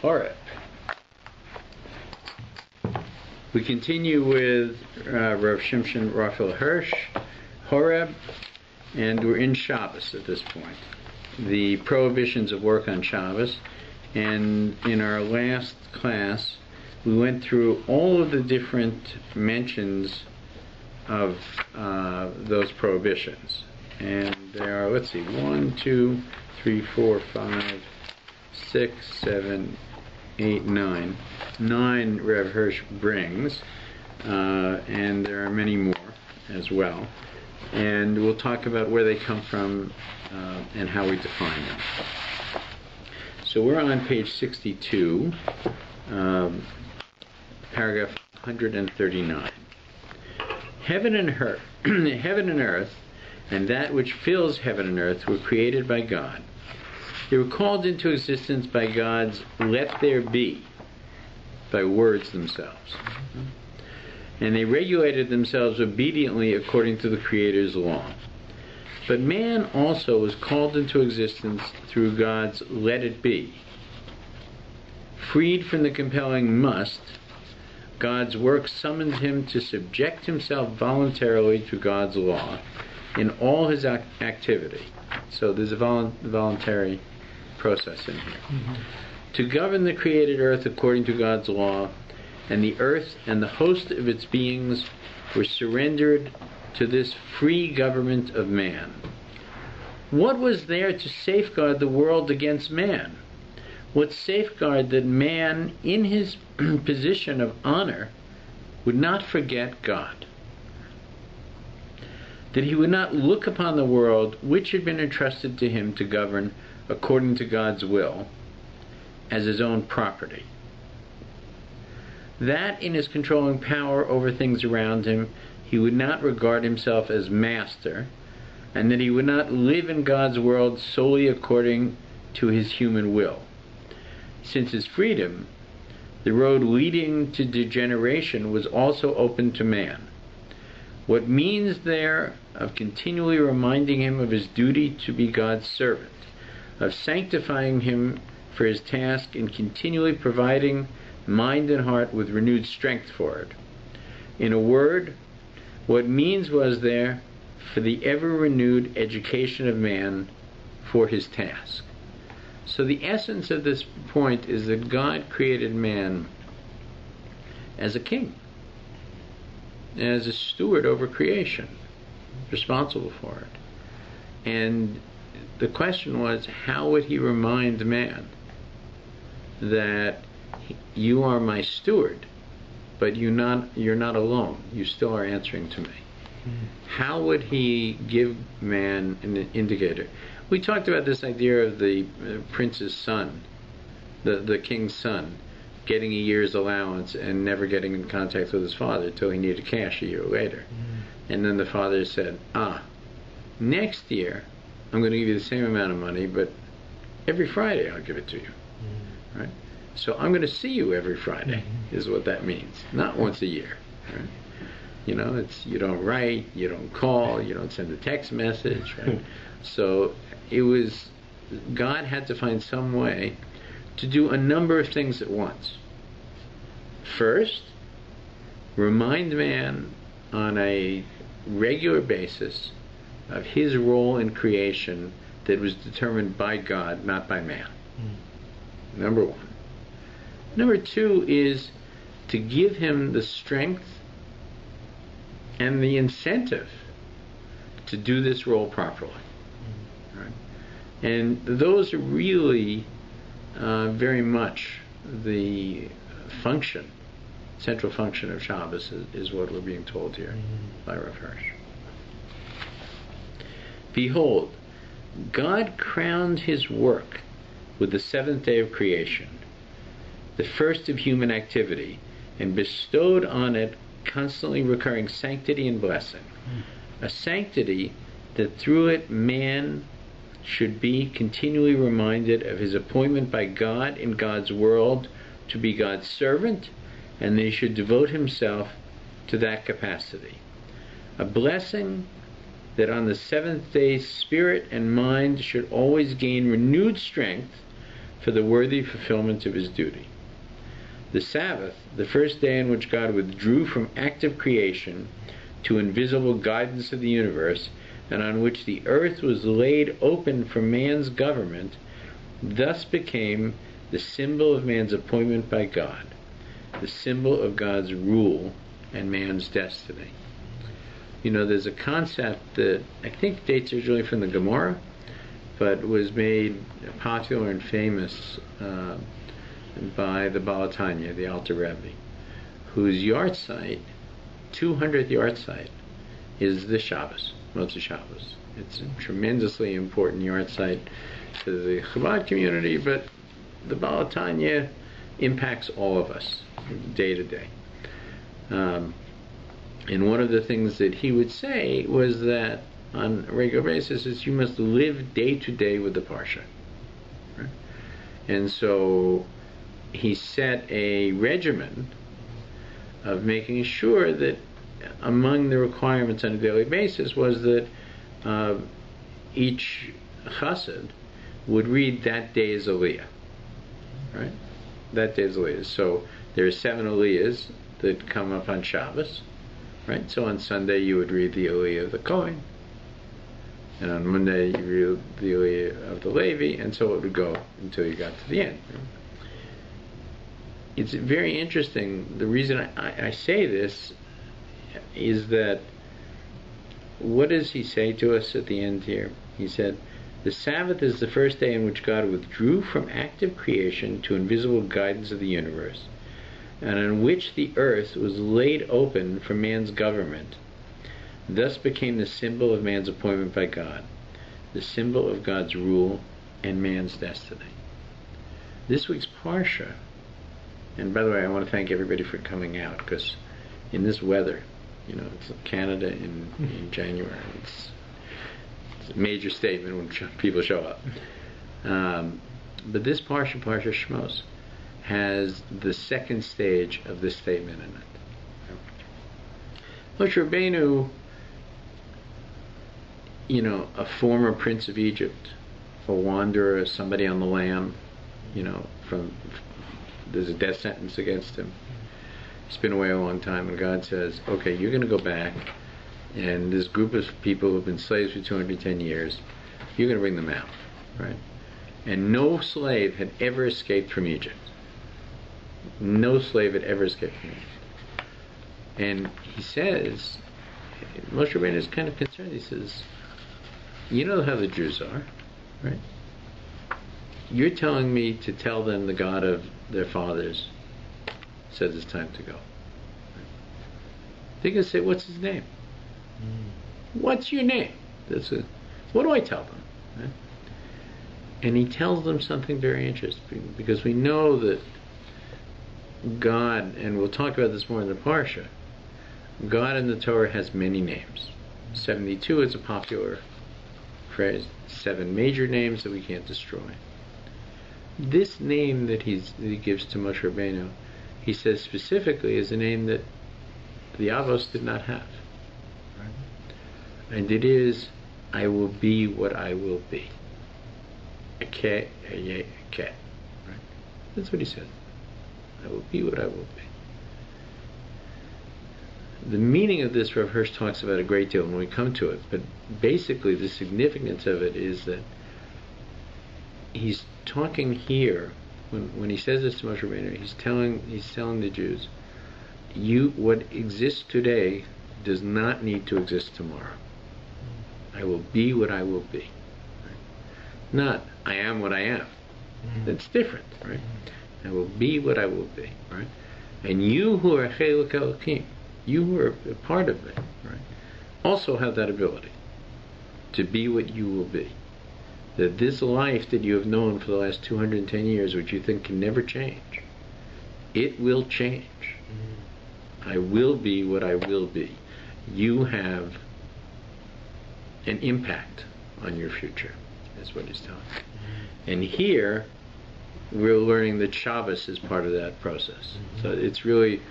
Horeb. We continue with Rav Shimshon Raphael Hirsch, Horeb, and we're in Shabbos at this point. The prohibitions of work on Shabbos, and in our last class we went through all of the different mentions of those prohibitions. And there are, let's see, 1, 2, 3, 4, 5, 6, 7, 8, 9. 9 Rev Hirsch brings, and there are many more as well. And we'll talk about where they come from and how we define them. So we're on page 62, paragraph 139. Heaven and earth, and that which fills heaven and earth, were created by God. They were called into existence by God's "let there be," by words themselves. And they regulated themselves obediently according to the Creator's law. But man also was called into existence through God's "let it be." Freed from the compelling "must," God's work summoned him to subject himself voluntarily to God's law in all his activity. So there's a voluntary process in here. To govern the created earth according to God's law, and the earth and the host of its beings were surrendered to this free government of man. What was there to safeguard the world against man? What safeguard that man, in his position of honor, would not forget God? That he would not look upon the world which had been entrusted to him to govern according to God's will as his own property. That in his controlling power over things around him, he would not regard himself as master, and that he would not live in God's world solely according to his human will. Since his freedom, the road leading to degeneration was also open to man. What means there of continually reminding him of his duty to be God's servant, of sanctifying him for his task, and continually providing mind and heart with renewed strength for it? In a word, what means was there for the ever-renewed education of man for his task? So the essence of this point is that God created man as a king, as a steward over creation, responsible for it. And the question was, how would he remind man that you are my steward, but you're not alone, you still are answering to me? How would he give man an indicator? We talked about this idea of the prince's son, the king's son, getting a year's allowance and never getting in contact with his father until he needed cash a year later. And then the father said, next year I'm going to give you the same amount of money, but every Friday I'll give it to you. Right? So I'm going to see you every Friday, is what that means. Not once a year. Right? You know, you don't write, you don't call, you don't send a text message. Right? So it was, God had to find some way to do a number of things at once. First, remind man on a regular basis of his role in creation that was determined by God, not by man. Number one. Number two is to give him the strength and the incentive to do this role properly. Right? And those are really very much the function, central function of Shabbos is what we're being told here by Rav Hirsch. Behold, God crowned his work with the seventh day of creation, the first of human activity, and bestowed on it constantly recurring sanctity and blessing. A sanctity that through it man should be continually reminded of his appointment by God in God's world to be God's servant, and that he should devote himself to that capacity. A blessing that on the seventh day spirit and mind should always gain renewed strength for the worthy fulfillment of his duty. The Sabbath, the first day in which God withdrew from active creation to invisible guidance of the universe, and on which the earth was laid open for man's government, thus became the symbol of man's appointment by God, the symbol of God's rule and man's destiny. You know, there's a concept that I think dates originally from the Gemara, but was made popular and famous by the Balatanya, the Alter Rebbe, whose yahrzeit, 200th yahrzeit, is the Shabbos, Motzei Shabbos. It's a tremendously important yahrzeit to the Chabad community, but the Balatanya impacts all of us day to day. And one of the things that he would say was that on a regular basis is you must live day to day with the Parsha. Right? And so he set a regimen of making sure that among the requirements on a daily basis was that each chassid would read that day's aliyah. Right? That day's aliyah. So there are 7 aliyahs that come up on Shabbos. Right? So on Sunday you would read the aliyah of the Kohen, and on Monday you read the aliyah of the Levi, and so it would go until you got to the end. It's very interesting. The reason I say this is that what does he say to us at the end here? He said, the Sabbath is the first day in which God withdrew from active creation to invisible guidance of the universe, and on which the earth was laid open for man's government, thus became the symbol of man's appointment by God, the symbol of God's rule and man's destiny. This week's Parsha, and by the way, I want to thank everybody for coming out, because in this weather, you know, it's Canada in January, it's a major statement when people show up. But this Parsha Shmos, has the second stage of this statement in it. Moshe Rabbeinu, you know, a former prince of Egypt, a wanderer, somebody on the lam, you know, there's a death sentence against him. He's been away a long time, and God says, okay, you're going to go back, and this group of people who've been slaves for 210 years, you're going to bring them out, right? And no slave had ever escaped from Egypt. No slave had ever escaped from Egypt. And he says, Moshe Rabbeinu is kind of concerned. He says, you know how the Jews are, right? You're telling me to tell them the God of their fathers says it's time to go. They're going to say, what's his name? What's your name? What do I tell them? Right? And he tells them something very interesting, because we know that God, and we'll talk about this more in the Parsha, God in the Torah has many names. 72 is a popular phrase. 7 major names that we can't destroy. This name that he gives to Moshe Rabbeinu, he says specifically, is a name that the Avos did not have. Right? And it is, I will be what I will be. Ake, aye, ake. Right? That's what he says. I will be what I will be. The meaning of this, Rav Hirsch talks about a great deal when we come to it, but basically the significance of it is that he's talking here, when he says this to Moshe Rabbeinu, he's telling the Jews, what exists today does not need to exist tomorrow. I will be what I will be. Right? Not, I am what I am. That's different, right? I will be what I will be, right? And you who are Chelek Elokim, you who are a part of it, right, also have that ability to be what you will be. That this life that you have known for the last 210 years, which you think can never change, it will change. I will be what I will be. You have an impact on your future, is what he's telling. And here, we're learning that Shabbos is part of that process. So it's really,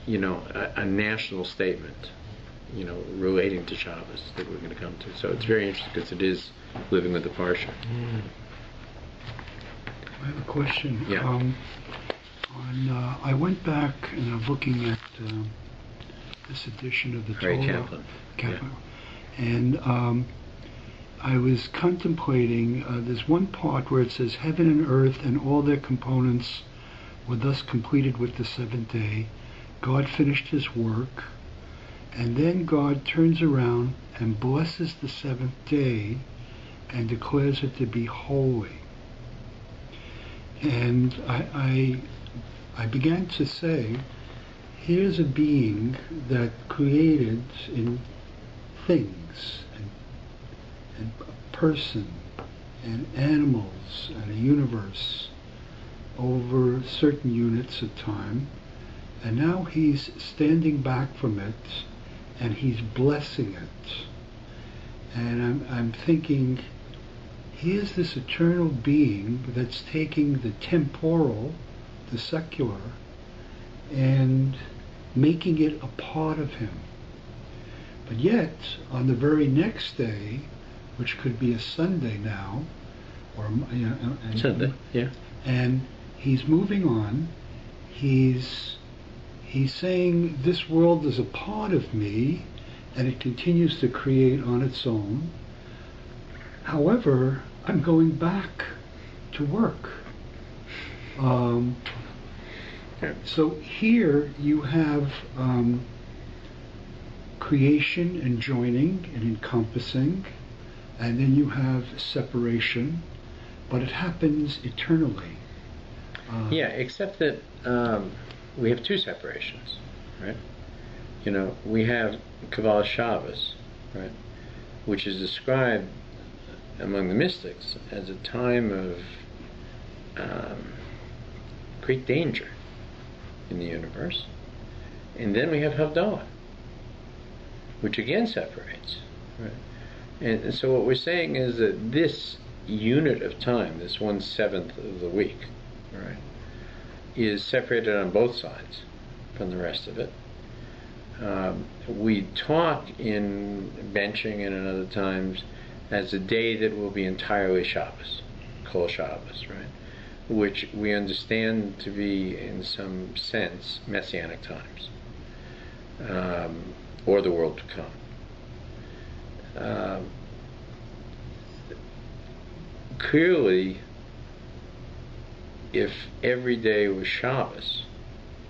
you know, a national statement, you know, relating to Shabbos that we're going to come to. So it's very interesting because it is living with the Parsha. I have a question. Yeah. I went back and I'm looking at this edition of the Torah. Kaplan. And I was contemplating, there's one part where it says, heaven and earth and all their components were thus completed with the seventh day. God finished his work, and then God turns around and blesses the seventh day and declares it to be holy. And I began to say, here's a being that created in things and a person and animals and a universe over certain units of time, and now he's standing back from it and he's blessing it. And I'm thinking, here's this eternal being that's taking the temporal, the secular, and making it a part of him. But yet, on the very next day, which could be a Sunday now, or Sunday, yeah, and he's moving on. He's saying this world is a part of me, and it continues to create on its own. However, I'm going back to work. So here you have creation and joining and encompassing, and then you have separation, but it happens eternally. Yeah, except that we have two separations, right? You know, we have Kabbalah Shabbos, right, which is described among the mystics as a time of great danger in the universe. And then we have Havdalah, which again separates, right? And so what we're saying is that this unit of time, this 1/7 of the week, right, is separated on both sides from the rest of it. We talk in benching and in other times as a day that will be entirely Shabbos, Kol Shabbos, right? Which we understand to be, in some sense, Messianic times, or the world to come. Clearly, if every day was Shabbos,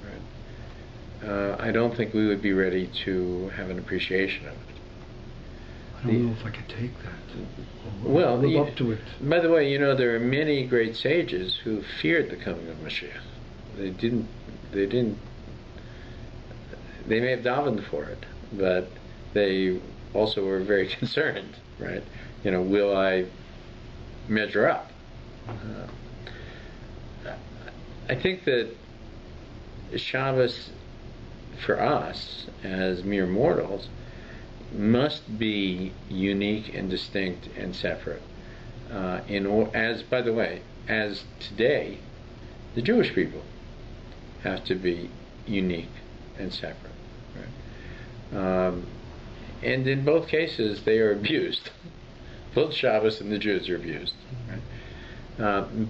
right, I don't think we would be ready to have an appreciation of it. I don't know if I could take that. Well, live up to it. By the way, you know, there are many great sages who feared the coming of Mashiach. They may have davened for it, but they also were very concerned, right? You know, will I measure up? I think that Shabbos, for us as mere mortals, must be unique and distinct and separate. By the way, as today, the Jewish people have to be unique and separate. Right? And in both cases, they are abused. Both Shabbos and the Jews are abused. Right?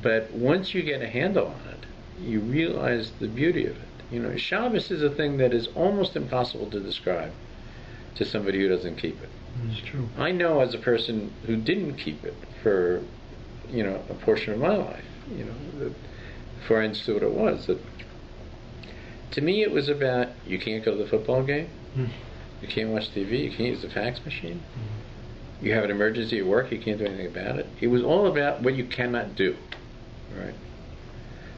But once you get a handle on it, you realize the beauty of it. You know, Shabbos is a thing that is almost impossible to describe to somebody who doesn't keep it. It's true. I know as a person who didn't keep it for, you know, a portion of my life, you know, before I understood what it was, that to me it was about, you can't go to the football game, you can't watch TV, you can't use the fax machine, you have an emergency at work, you can't do anything about it. It was all about what you cannot do, right?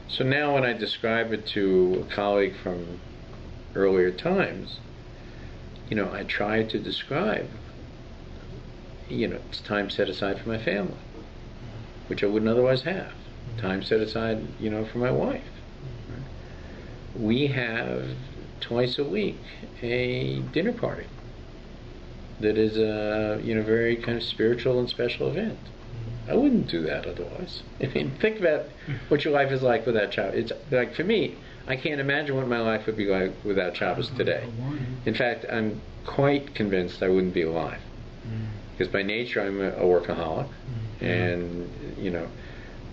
So now when I describe it to a colleague from earlier times, you know, I try to describe, you know, it's time set aside for my family, which I wouldn't otherwise have. Time set aside, you know, for my wife. Right? We have twice a week a dinner party that is a, you know, very kind of spiritual and special event. I wouldn't do that otherwise. I mean, think about what your life is like without Shabbos. It's like, for me, I can't imagine what my life would be like without Shabbos today. In fact, I'm quite convinced I wouldn't be alive. Because by nature I'm a workaholic, and, you know,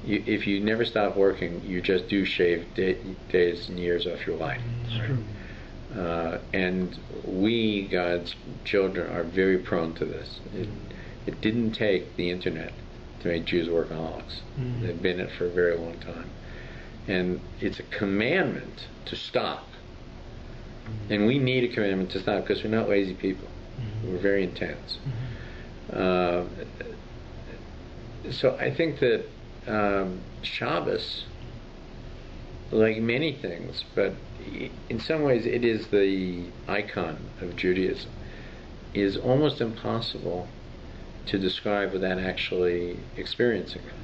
if you never stop working, you just do shave days and years off your life. It's true. And we, God's children, are very prone to this. It didn't take the internet to make Jews workaholics. They've been it for a very long time. And it's a commandment to stop. And we need a commandment to stop because we're not lazy people. We're very intense. So I think that Shabbos, like many things, but in some ways it is the icon of Judaism, is almost impossible to describe without actually experiencing it.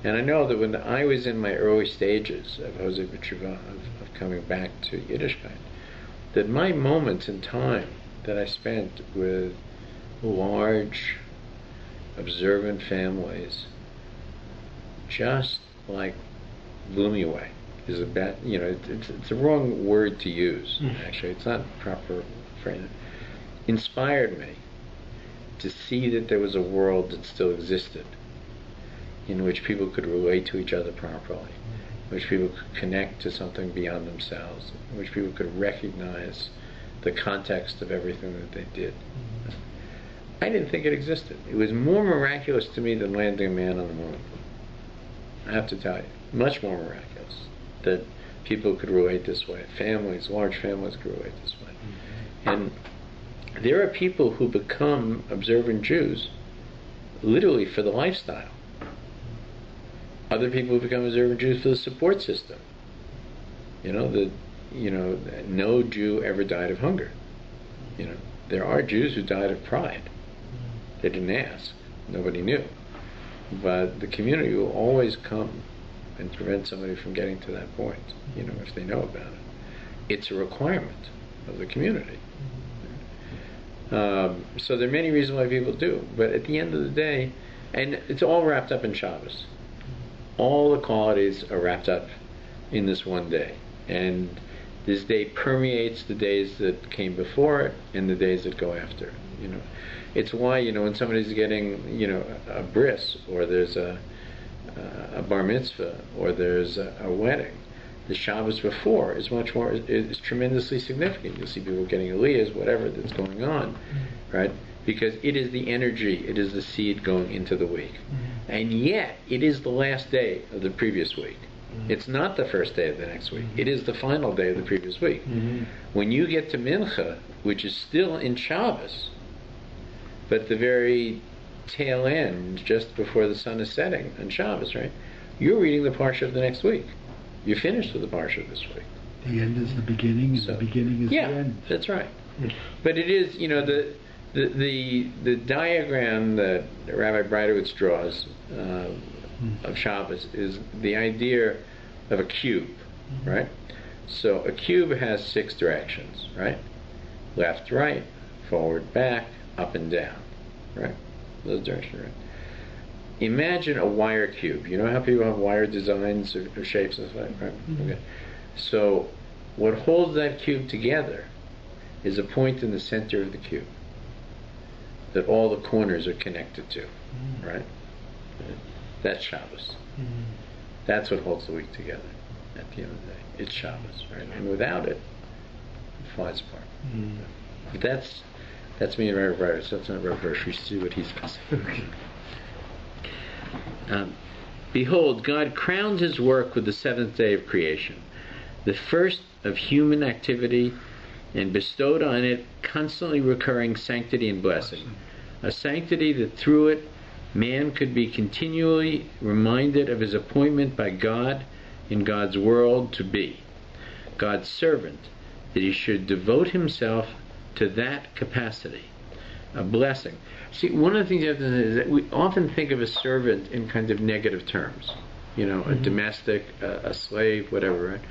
And I know that when I was in my early stages of Hosei B'Tshuvah, of coming back to Yiddishkeit, that my moments in time that I spent with large, observant families just like blew me away. Is a bad, it's a wrong word to use. Actually, it's not proper phrase. Inspired me to see that there was a world that still existed, in which people could relate to each other properly, in which people could connect to something beyond themselves, in which people could recognize the context of everything that they did. I didn't think it existed. It was more miraculous to me than landing a man on the moon. I have to tell you, much more miraculous that people could relate this way. Families, large families could relate this way. And there are people who become observant Jews literally for the lifestyle. Other people who become observant Jews for the support system. No Jew ever died of hunger. There are Jews who died of pride. They didn't ask. Nobody knew. But the community will always come and prevent somebody from getting to that point, if they know about it. It's a requirement of the community. So there are many reasons why people do, but at the end of the day, and it's all wrapped up in Shabbos. All the qualities are wrapped up in this one day. And this day permeates the days that came before it and the days that go after it. It's why, when somebody's getting, a bris, or there's a bar mitzvah, or there's a wedding, the Shabbos before is tremendously significant. You'll see people getting aliyahs, whatever that's going on, right? Because it is the energy, it is the seed going into the week. And yet, it is the last day of the previous week. It's not the first day of the next week. It is the final day of the previous week. When you get to Mincha, which is still in Shabbos, but the very tail end, just before the sun is setting on Shabbos, right? You're reading the parsha of the next week. You're finished with the parsha of this week. The end is the beginning, and the beginning is the end. Yeah, that's right. But it is, the diagram that Rabbi Breitowitz draws of Shabbos is the idea of a cube, right? So a cube has 6 directions, right? Left, right, forward, back, up and down, right? Those directions, right? Imagine a wire cube. You know how people have wire designs or shapes and stuff, right? Okay. So what holds that cube together is a point in the center of the cube that all the corners are connected to, right? That's Shabbos. That's what holds the week together at the end of the day. It's Shabbos, right? And without it, it flies apart. But that's me and Rabbi Breitowitz. So that's not Rabbi Hirsch. We see what he says. Behold, God crowned his work with the 7th day of creation, the first of human activity, and bestowed on it constantly recurring sanctity and blessing. A sanctity that through it man could be continually reminded of his appointment by God in God's world to be God's servant, that he should devote himself to that capacity. A blessing. See, one of the things you have to say is that we often think of a servant in kind of negative terms. A domestic, a slave, whatever, right?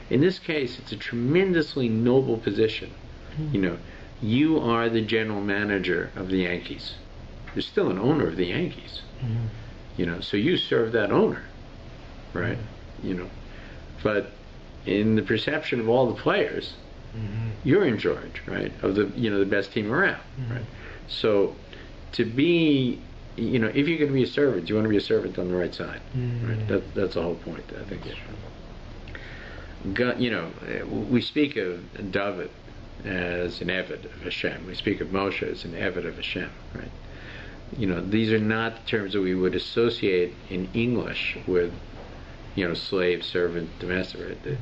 In this case, it's a tremendously noble position. You are the general manager of the Yankees. There's still an owner of the Yankees. So you serve that owner, right? But in the perception of all the players, you're in charge, right? Of the the best team around, right? So to be you know, if you're going to be a servant, you want to be a servant on the right side. Right? That's the whole point, I think. God, you know, we speak of David as an Eved of Hashem. We speak of Moshe as an Eved of Hashem, right? You know, these are not terms that we would associate in English with, you know, slave, servant, domestic. Right?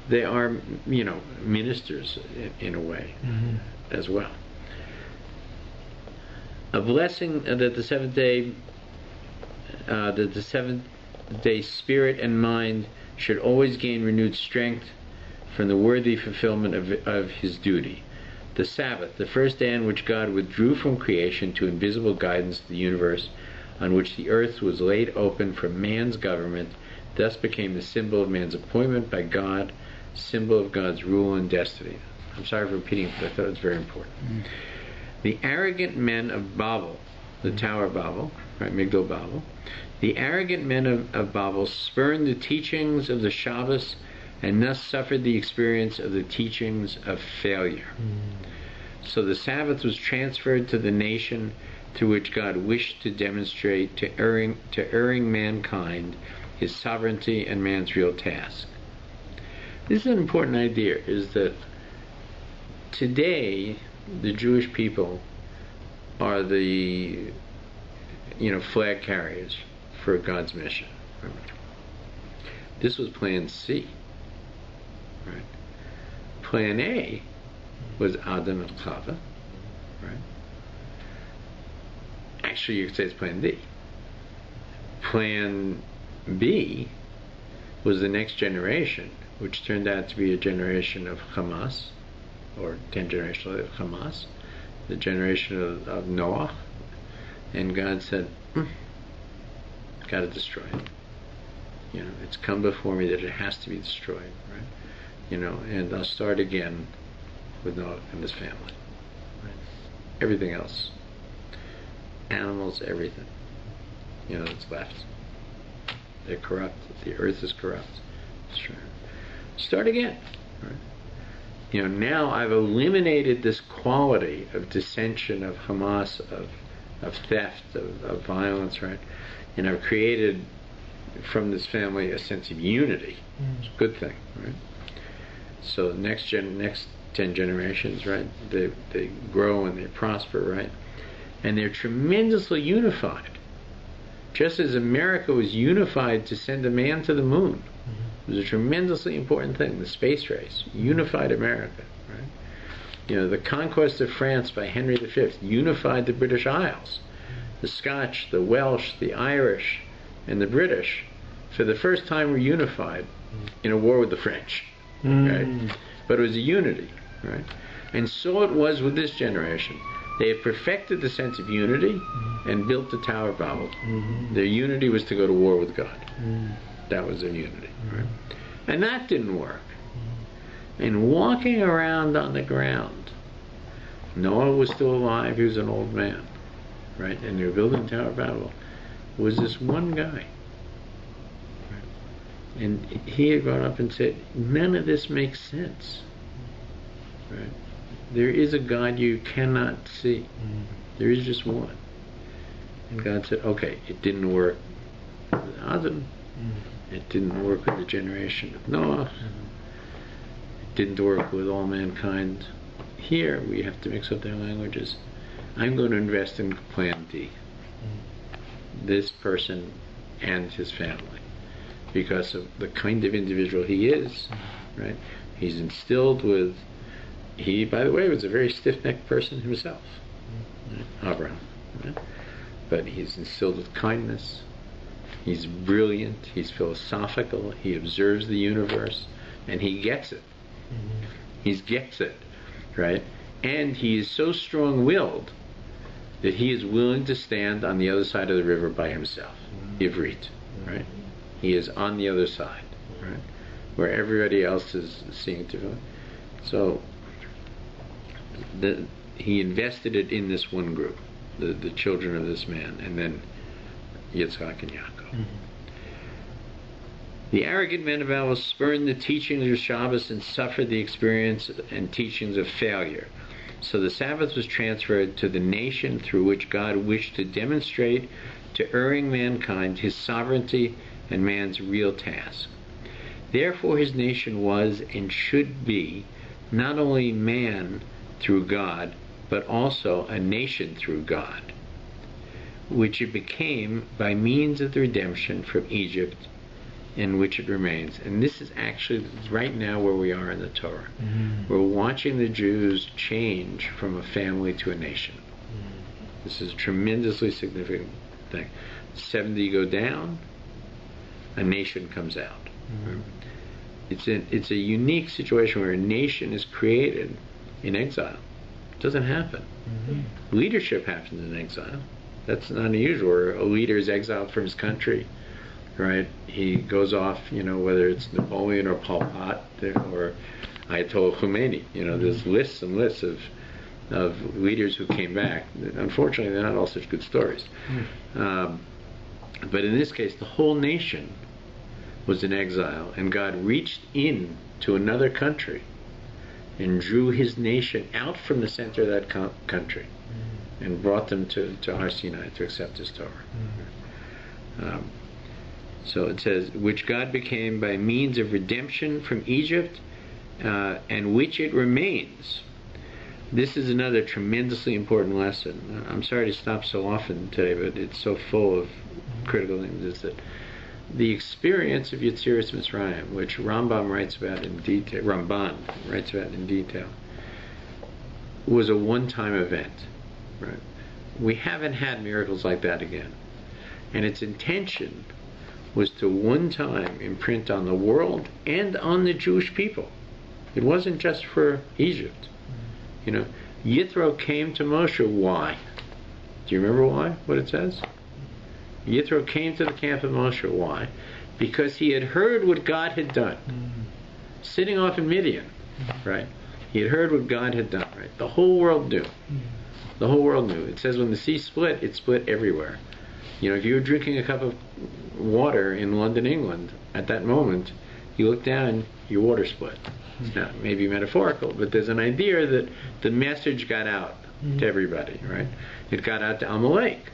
They are, you know, ministers in a way as well. A blessing that the seventh day spirit and mind should always gain renewed strength from the worthy fulfillment of his duty. The Sabbath, the first day on which God withdrew from creation to invisible guidance of the universe, on which the earth was laid open for man's government, thus became the symbol of man's appointment by God, symbol of God's rule and destiny. I'm sorry for repeating it, but I thought it was very important. The arrogant men of Babel, the Tower of Babel, right, Migdal Babel, the arrogant men of Babel spurned the teachings of the Shabbos and thus suffered the experience of the teachings of failure. So the Sabbath was transferred to the nation through which God wished to demonstrate to erring mankind his sovereignty and man's real task. This is an important idea, is that today the Jewish people are the, you know, flag carriers for God's mission. This was Plan C. Right? Plan A was Adam and Chava. Right? Actually, you could say it's Plan D. Plan B was the next generation, which turned out to be a generation of Hamas, or 10 generations of Hamas, the generation of Noah, and God said, got to destroy it. You know, it's come before me that it has to be destroyed, right? You know, and I'll start again with Noah and his family. Right? Everything else, animals, everything, you know, that's left. They're corrupt. The earth is corrupt. Start again. Right? You know, now I've eliminated this quality of dissension, of Hamas, of theft, of violence, right? And I've created from this family a sense of unity. It's a good thing, right? So next 10 generations, right? They grow and they prosper, right? And they're tremendously unified. Just as America was unified to send a man to the moon. It was a tremendously important thing, the space race. Unified America, right? You know, the conquest of France by Henry V unified the British Isles. The Scotch, the Welsh, the Irish, and the British, for the first time, were unified in a war with the French, right? But it was a unity, right? And so it was with this generation. They had perfected the sense of unity and built the Tower of Babel. Their unity was to go to war with God. That was their unity, right? And that didn't work. And walking around on the ground, Noah was still alive, he was an old man, right? And they were building the Tower of Babel, was this one guy. Right? And he had gone up and said, none of this makes sense. Right? There is a God you cannot see. There is just one. And God said, okay, it didn't work with Adam. It didn't work with the generation of Noah. It didn't work with all mankind. Here, we have to mix up their languages. I'm going to invest in Plan D. This person and his family. Because of the kind of individual he is, right? He's instilled with... He, by the way, was a very stiff-necked person himself. Right? Abraham. Right? But he's instilled with kindness. He's brilliant. He's philosophical. He observes the universe. And he gets it. He gets it. Right? And he is so strong-willed that he is willing to stand on the other side of the river by himself. Ivrit. Right? He is on the other side. Right? Where everybody else is seeing to. So... he invested it in this one group, the children of this man, and then Yitzhak and Yaakov. The arrogant men of Babel spurned the teachings of Shabbos and suffered the experience and teachings of failure. So the Sabbath was transferred to the nation through which God wished to demonstrate to erring mankind his sovereignty and man's real task. Therefore his nation was and should be not only man through God, but also a nation through God, which it became by means of the redemption from Egypt, in which it remains. And this is actually right now where we are in the Torah. We're watching the Jews change from a family to a nation. This is a tremendously significant thing. 70 go down, a nation comes out. It's a unique situation where a nation is created in exile. It doesn't happen. Leadership happens in exile. That's not unusual. Where a leader is exiled from his country, right? He goes off, whether it's Napoleon or Pol Pot or Ayatollah Khomeini. There's lists and lists of leaders who came back. Unfortunately, they're not all such good stories. But in this case, the whole nation was in exile, and God reached in to another country and drew his nation out from the center of that country and brought them to Har Sinai to accept his Torah. So it says, which God became by means of redemption from Egypt, and which it remains. This is another tremendously important lesson. I'm sorry to stop so often today, but it's so full of critical things. Is that the experience of Yetziras Mitzrayim, which Ramban writes about in detail, was a one-time event. Right? We haven't had miracles like that again. And its intention was to one time imprint on the world and on the Jewish people. It wasn't just for Egypt. Yithro came to Moshe. Why? Do you remember why? What it says? Yithro came to the camp of Moshe. Why? Because he had heard what God had done. Sitting off in Midian, right? He had heard what God had done, right? The whole world knew. The whole world knew. It says when the sea split, it split everywhere. If you were drinking a cup of water in London, England, at that moment, you look down, your water split. Now, maybe metaphorical, but there's an idea that the message got out to everybody, right? It got out to Amalek.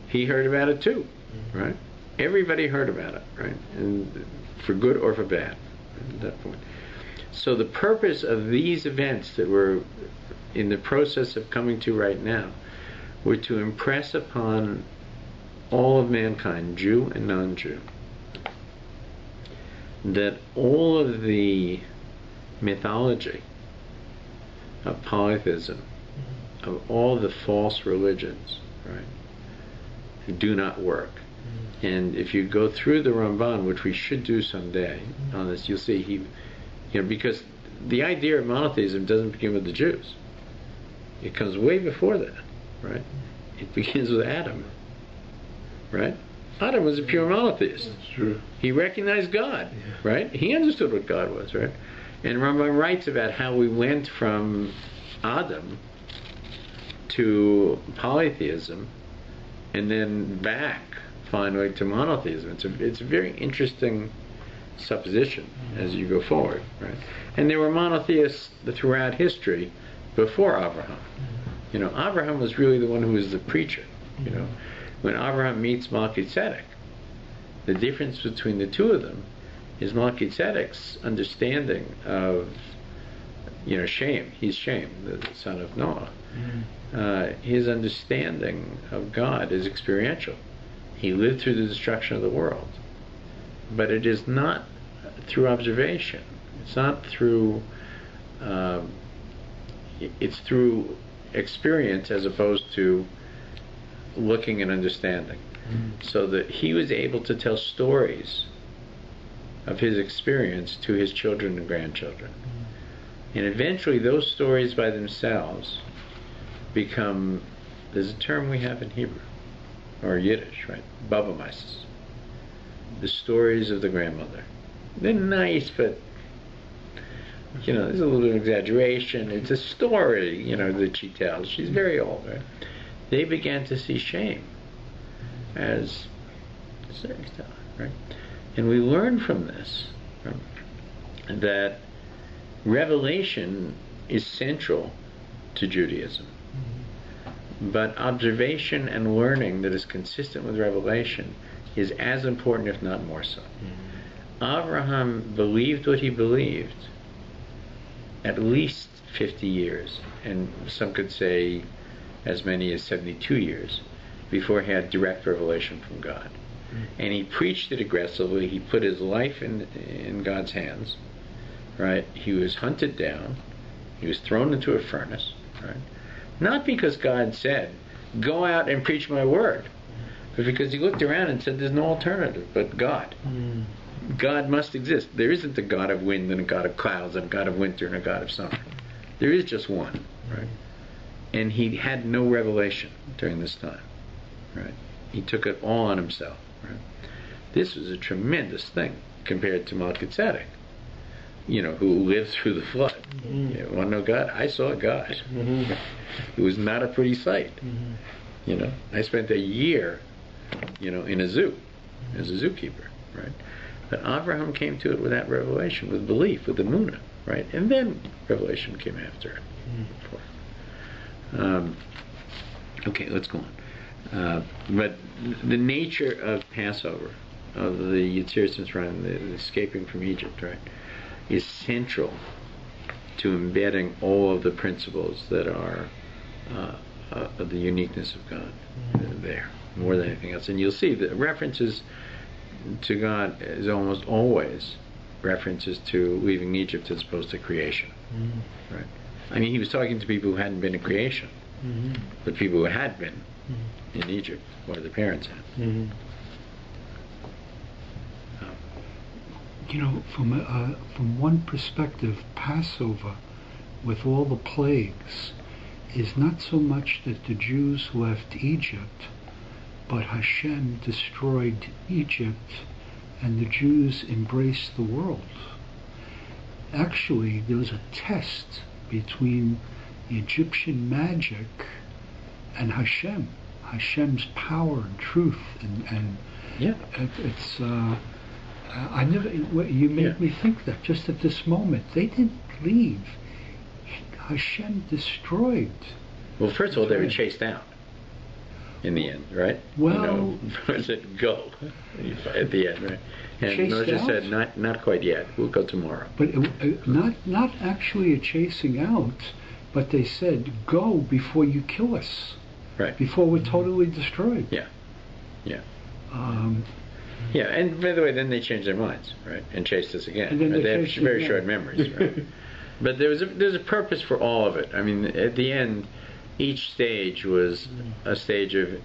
He heard about it too, right? Everybody heard about it, right? And for good or for bad, at that point. So the purpose of these events that we're in the process of coming to right now were to impress upon all of mankind, Jew and non-Jew, that all of the mythology of polytheism, of all the false religions, right, do not work. And if you go through the Ramban, which we should do someday on this, you'll see because the idea of monotheism doesn't begin with the Jews. It comes way before that, right? It begins with Adam, right? Adam was a pure monotheist. That's true. He recognized God, right? He understood what God was, right? And Rambam writes about how we went from Adam to polytheism and then back finally to monotheism. It's a very interesting supposition as you go forward, right? And there were monotheists throughout history before Abraham. Abraham was really the one who was the preacher. When Abraham meets Melchizedek, the difference between the two of them is Melchizedek's understanding of Shem. He's Shem, the son of Noah. His understanding of God is experiential. He lived through the destruction of the world. But it is not through observation. It's not through it's through experience as opposed to looking and understanding. So that he was able to tell stories of his experience to his children and grandchildren. And eventually those stories by themselves become, there's a term we have in Hebrew, or Yiddish, right? Babamaises. The stories of the grandmother. They're nice, but there's a little exaggeration. It's a story, that she tells. She's very old, right? They began to see shame as storytelling, right? And we learn from this, right, that revelation is central to Judaism. But observation and learning that is consistent with revelation is as important, if not more so. Abraham believed what he believed at least 50 years, and some could say as many as 72 years, before he had direct revelation from God. And he preached it aggressively. He put his life in God's hands, right? He was hunted down. He was thrown into a furnace, right? Not because God said, go out and preach my word, but because he looked around and said, there's no alternative but God. God must exist. There isn't a God of wind and a God of clouds and a God of winter and a God of summer. There is just one, right? And he had no revelation during this time, right? He took it all on himself, right? This was a tremendous thing compared to Melchizedek, who lived through the flood. You want to know God? I saw God. It was not a pretty sight. I spent a year, in a zoo as a zookeeper, right? But Abraham came to it with that revelation, with belief, with the Emunah, right? And then revelation came after it. Okay, let's go on. But the nature of Passover, of the Yetziras Mitzrayim, the escaping from Egypt, right, is central to embedding all of the principles that are of the uniqueness of God there, more than anything else. And you'll see that references to God is almost always references to leaving Egypt as opposed to creation. Right? I mean, he was talking to people who hadn't been in creation, but people who had been in Egypt, or their parents had. From one perspective, Passover, with all the plagues, is not so much that the Jews left Egypt, but Hashem destroyed Egypt and the Jews embraced the world. Actually, there was a test between the Egyptian magic and Hashem's power and truth, and it's. I never. You made me think that just at this moment they didn't leave. Hashem destroyed. Well, first of all, they were chased out in the end, right? Well, Moses said, "Go," at the end, right? And Moses said, "Not quite yet. We'll go tomorrow." But not actually a chasing out, but they said, "Go before you kill us." Right. Before we're totally destroyed. Yeah. Yeah, and by the way, then they changed their minds, right, and chased us again. And then they have very short memories, right? But there's a purpose for all of it. I mean, at the end, each stage was a stage of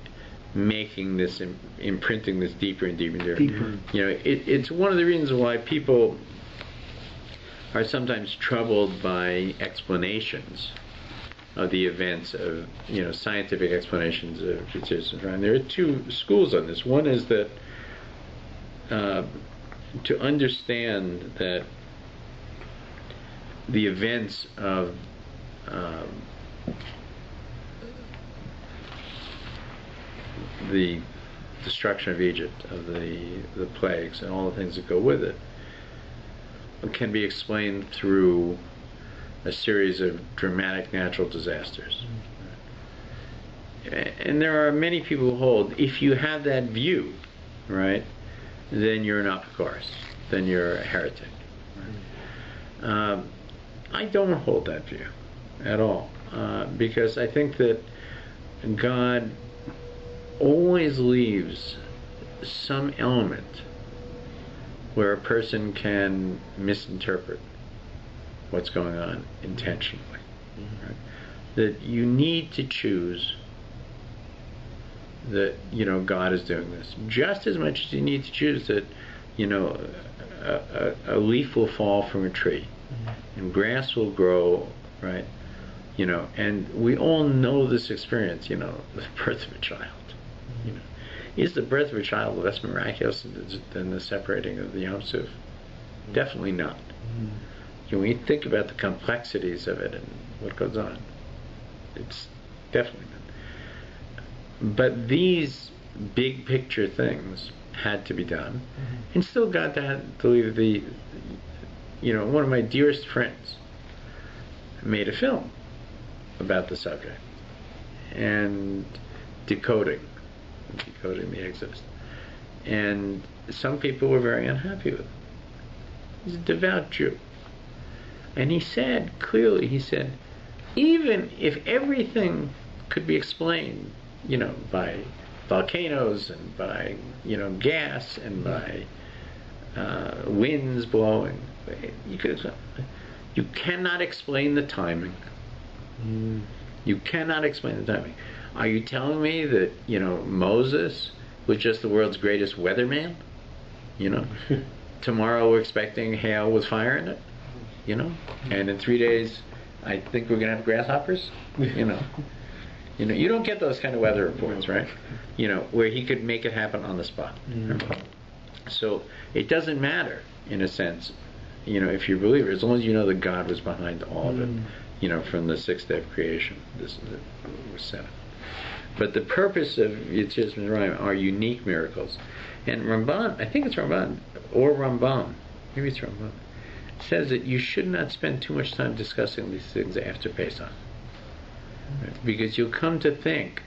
making this, imprinting this deeper and deeper and deeper. It's one of the reasons why people are sometimes troubled by explanations of the events of, scientific explanations of Yetziras Mitzrayim. There are two schools on this. One is that to understand that the events of the destruction of Egypt, of the plagues and all the things that go with it, can be explained through a series of dramatic natural disasters. And there are many people who hold, if you have that view, right, then you're an Apikoros, then you're a heretic. Right? I don't hold that view at all, because I think that God always leaves some element where a person can misinterpret what's going on intentionally. Right? That you need to choose that God is doing this just as much as you need to choose that a leaf will fall from a tree and grass will grow, right? And we all know this experience, the birth of a child. Is the birth of a child less miraculous than the separating of the Yom Suf? Definitely not. When you think about the complexities of it and what goes on, it's definitely not. But these big picture things had to be done, and still God had to leave one of my dearest friends made a film about the subject and decoding the Exodus. And some people were very unhappy with him. He's a devout Jew. And he said, clearly, he said, even if everything could be explained, by volcanoes and by, gas and by winds blowing, you cannot explain the timing. You cannot explain the timing. Are you telling me that, Moses was just the world's greatest weatherman? Tomorrow we're expecting hail with fire in it, and in 3 days I think we're going to have grasshoppers, you don't get those kind of weather reports, right? Where he could make it happen on the spot. So it doesn't matter, in a sense, if you're a believer, as long as you know that God was behind all of it, from the sixth day of creation, this was set up. But the purpose of Yitzhak Mitzrayim are unique miracles. And Ramban, I think it's Ramban, or Rambam, maybe it's Ramban, says that you should not spend too much time discussing these things after Pesach. Right? Because you'll come to think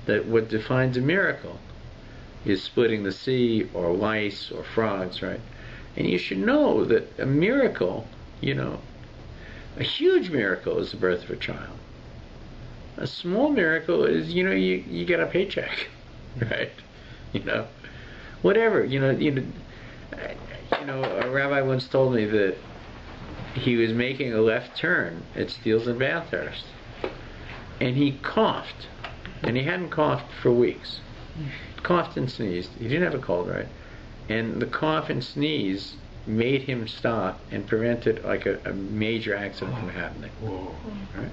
that what defines a miracle is splitting the sea, or lice, or frogs, right? And you should know that a miracle, a huge miracle is the birth of a child. A small miracle is, you get a paycheck, right? Whatever. A rabbi once told me that he was making a left turn at Steeles and Bathurst, and he coughed, and he hadn't coughed for weeks. Coughed and sneezed. He didn't have a cold, right? And the cough and sneeze made him stop and prevented like a major accident from happening. Right?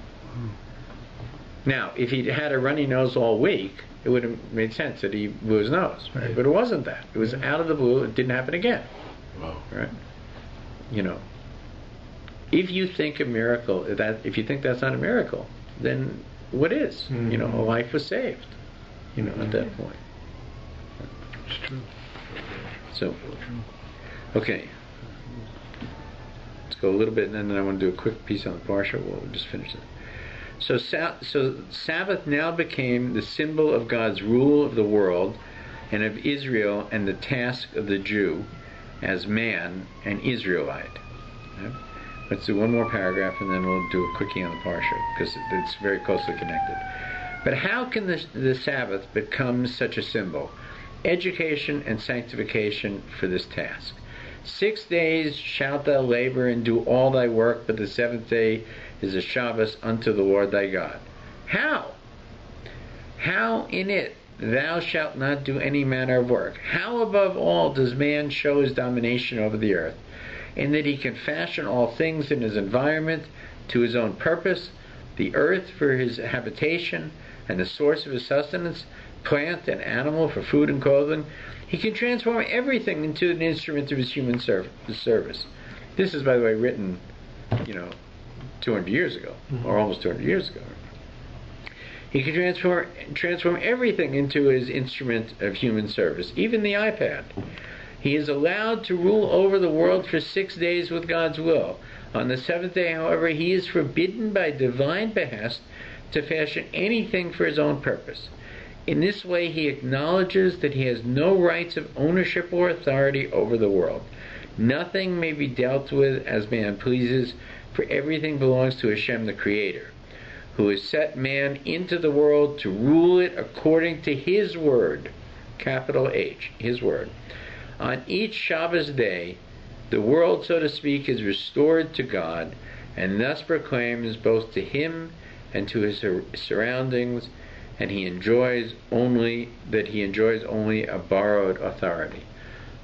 Now, if he'd had a runny nose all week, it would have made sense that he blew his nose, right? But it wasn't that. It was out of the blue. It didn't happen again. Right? If you think a miracle, if you think that's not a miracle, then what is? A life was saved. At that point. It's true. So, okay. Let's go a little bit, and then I want to do a quick piece on the Parsha. We'll just finish it. So Sabbath now became the symbol of God's rule of the world and of Israel, and the task of the Jew as man and Israelite. Okay? Let's do one more paragraph, and then we'll do a quickie on the Parsha, because it's very closely connected. But how can the Sabbath become such a symbol? Education and sanctification for this task. 6 days shalt thou labor and do all thy work, but the seventh day is a Shabbos unto the Lord thy God. How? How in it thou shalt not do any manner of work? How above all does man show his domination over the earth, in that he can fashion all things in his environment to his own purpose, the earth for his habitation and the source of his sustenance, plant and animal for food and clothing. He can transform everything into an instrument of his human service. This is, by the way, written, 200 years ago, or almost 200 years ago. He can transform everything into his instrument of human service, even the iPad. He is allowed to rule over the world for 6 days with God's will. On the seventh day, however, he is forbidden by divine behest to fashion anything for his own purpose. In this way, he acknowledges that he has no rights of ownership or authority over the world. Nothing may be dealt with as man pleases, for everything belongs to Hashem the Creator, who has set man into the world to rule it according to His word, capital H, His word. On each Shabbos day, the world, so to speak, is restored to God, and thus proclaims both to Him and to His surroundings, and he enjoys only a borrowed authority.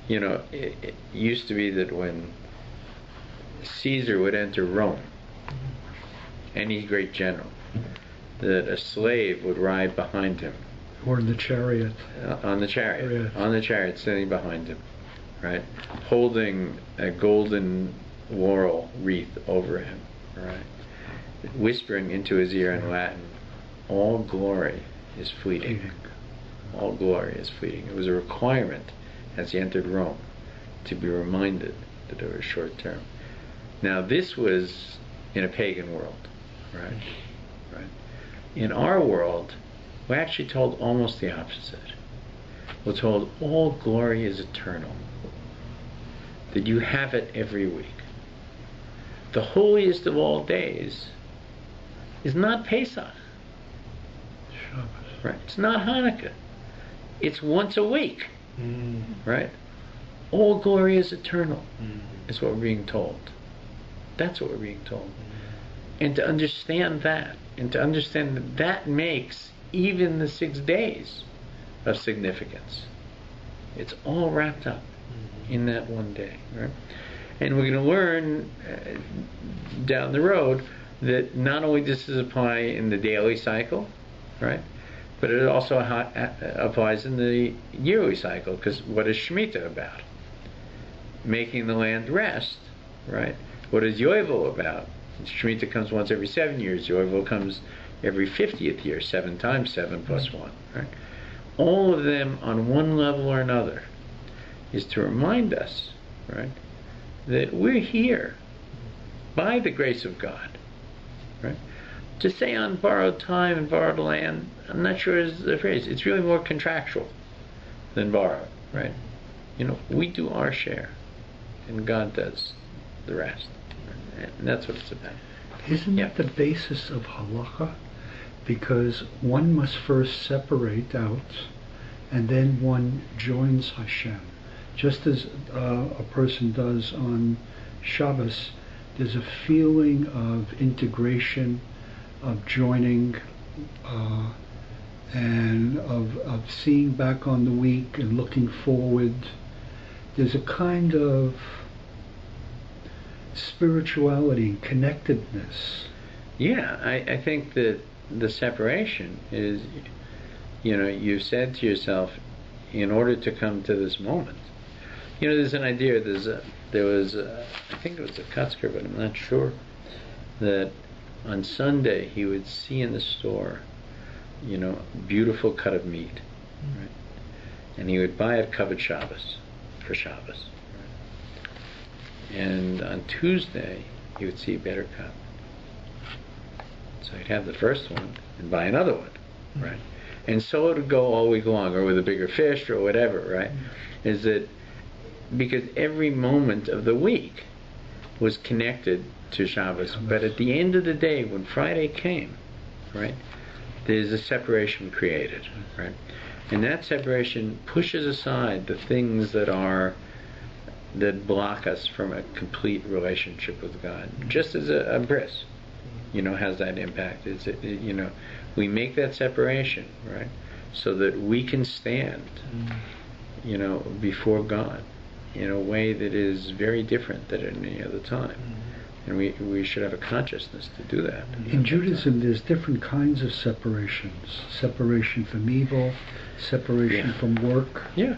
It used to be that when Caesar would enter Rome, any great general, that a slave would ride behind him. Or in the chariot. On the chariot, sitting behind him, right? Holding a golden laurel wreath over him, right? Whispering into his ear in Latin, all glory is fleeting. All glory is fleeting. It was a requirement as he entered Rome to be reminded that it was short term. Now this was in a pagan world, right? In our world, we're actually told almost the opposite. We're told all glory is eternal, that you have it every week. The holiest of all days is not Pesach. Shabbos. Right? It's not Hanukkah. It's once a week. Right? All glory is eternal, is what we're being told. That's what we're being told. And to understand that, and to understand that that makes even the 6 days of significance. It's all wrapped up in that one day. Right? And we're going to learn down the road that not only does this apply in the daily cycle, right, but it also applies in the yearly cycle, because what is Shemitah about? Making the land rest, right? What is Yovel about? Shemitah comes once every 7 years. Yovel comes every 50th year, 7 times 7 plus 1, right? All of them on one level or another is to remind us, right, that we're here by the grace of God, right? To say on borrowed time and borrowed land, I'm not sure is the phrase. It's really more contractual than borrowed, right? You know, we do our share, and God does the rest. And that's what it's about. Isn't that the basis of halakha? Because one must first separate out, and then one joins Hashem. Just as a person does on Shabbos, there's a feeling of integration, of joining, and of seeing back on the week and looking forward. There's a kind of spirituality, connectedness. Yeah, I think that the separation is, you know, you've said to yourself, in order to come to this moment. You know, there's an idea, there was I think it was a Kutzker, but I'm not sure, that on Sunday he would see in the store, you know, beautiful cut of meat, right? And he would buy it covered Shabbos, for Shabbos. Right? And on Tuesday he would see a better cut. So he'd have the first one and buy another one, right? And so it would go all week long, or with a bigger fish or whatever, right? Is that because every moment of the week was connected to Shabbos. But at the end of the day, when Friday came, right, there's a separation created, right? And that separation pushes aside the things that block us from a complete relationship with God. Just as a bris, you know, has that impact. Is it, you know, we make that separation, right, so that we can stand, you know, before God in a way that is very different than at any other time. And we should have a consciousness to do that. In Judaism, there's different kinds of separations. Separation from evil, separation from work. Yeah.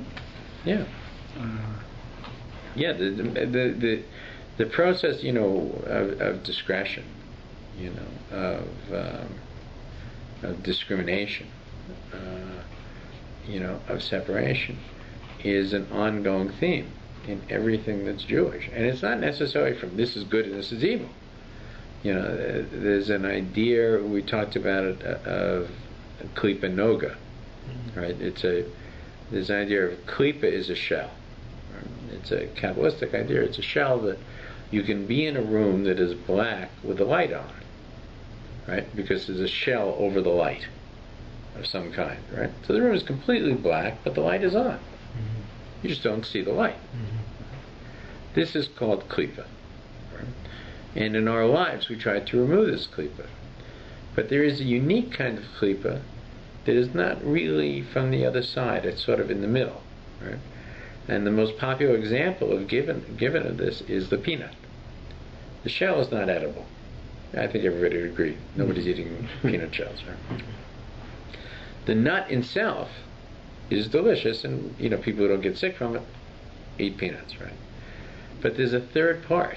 The process, you know, of discretion, you know, of discrimination, you know, of separation, is an ongoing theme in everything that's Jewish. And it's not necessarily from this is good and this is evil. You know, there's an idea, we talked about it, of klipa noga, right? There's an idea of klipa is a shell. Right? It's a Kabbalistic idea. It's a shell that you can be in a room that is black with a light on, right? Because there's a shell over the light of some kind, right? So the room is completely black, but the light is on. You just don't see the light. This is called klipa. Right? And in our lives, we try to remove this klipa. But there is a unique kind of klipa that is not really from the other side. It's sort of in the middle. Right? And the most popular example of given of this is the peanut. The shell is not edible. I think everybody would agree. Nobody's eating peanut shells. Right? The nut itself is delicious, and you know, people who don't get sick from it eat peanuts, right? But there's a third part,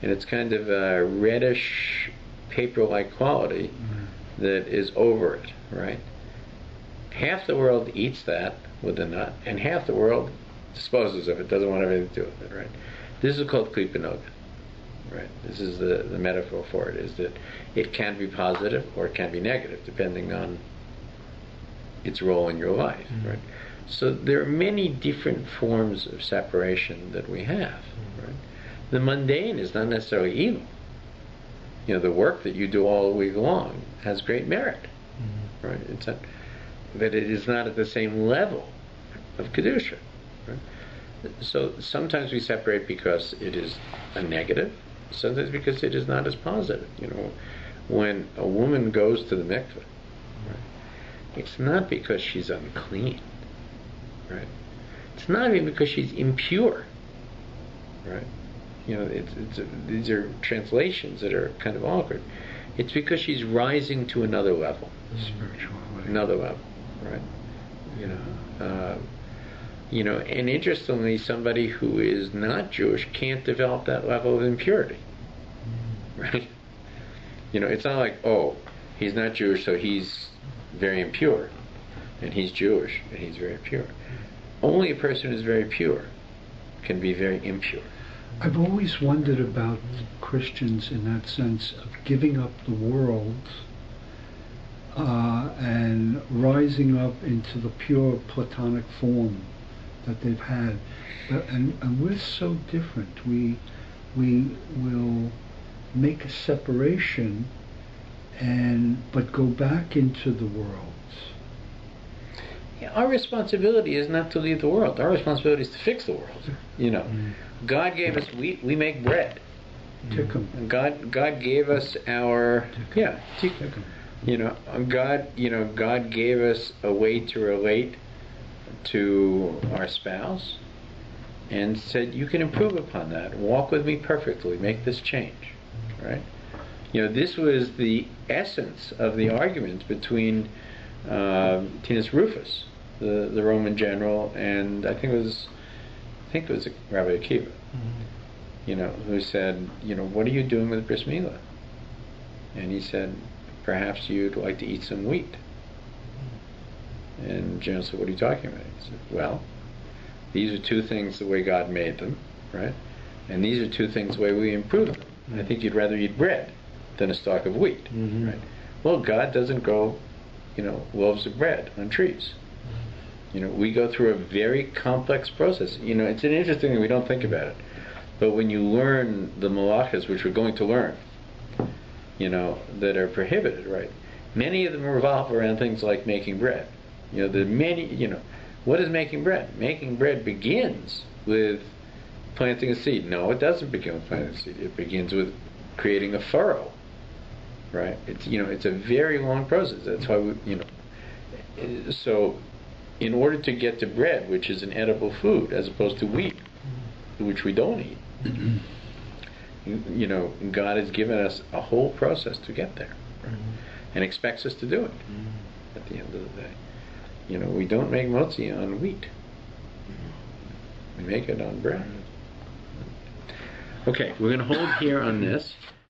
and it's kind of a reddish paper-like quality that is over it, right? Half the world eats that with the nut, and half the world disposes of it, doesn't want anything to do with it, right? This is called klipa noga. right? This is the metaphor for it, is that it can be positive or it can be negative, depending on its role in your life, right? So there are many different forms of separation that we have, right? The mundane is not necessarily evil. You know, the work that you do all week long has great merit, right? It's not, but it is not at the same level of kedusha, right? So sometimes we separate because it is a negative, sometimes because it is not as positive. You know, when a woman goes to the mikveh, right, it's not because she's unclean, right? It's not even because she's impure, right? You know, these are translations that are kind of awkward. It's because she's rising to another level, Spirituality. another level, right? You know, and interestingly, somebody who is not Jewish can't develop that level of impurity, right? You know, it's not like, oh, he's not Jewish, so he's very impure, and he's Jewish, and he's very pure. Only a person who's very pure can be very impure. I've always wondered about Christians in that sense of giving up the world and rising up into the pure Platonic form that they've had. And we're so different. We will make a separation but go back into the world. Yeah, our responsibility is not to leave the world. Our responsibility is to fix the world. You know, God gave us wheat. We make bread. Tikkum. God gave us our Tikkum. God gave us a way to relate to our spouse, and said, you can improve upon that. Walk with me perfectly. Make this change, right? You know, this was the essence of the argument between Tinus Rufus, the Roman general, and I think it was Rabbi Akiva, you know, who said, you know, what are you doing with bris milah? And he said, perhaps you'd like to eat some wheat. And the general said, what are you talking about? He said, well, these are two things the way God made them, right? And these are two things the way we improve them. I think you'd rather eat bread than a stalk of wheat, right? Well, God doesn't grow, you know, loaves of bread on trees. You know, we go through a very complex process. You know, it's an interesting thing, we don't think about it. But when you learn the malachas, which we're going to learn, you know, that are prohibited, right? Many of them revolve around things like making bread. You know, what is making bread? Making bread begins with planting a seed. No, it doesn't begin with planting a seed. It begins with creating a furrow, right? It's a very long process. That's why so in order to get to bread, which is an edible food, as opposed to wheat, which we don't eat, you know, God has given us a whole process to get there, right? And expects us to do it at the end of the day. You know, we don't make motzi on wheat. We make it on bread. Okay, we're going to hold here on this.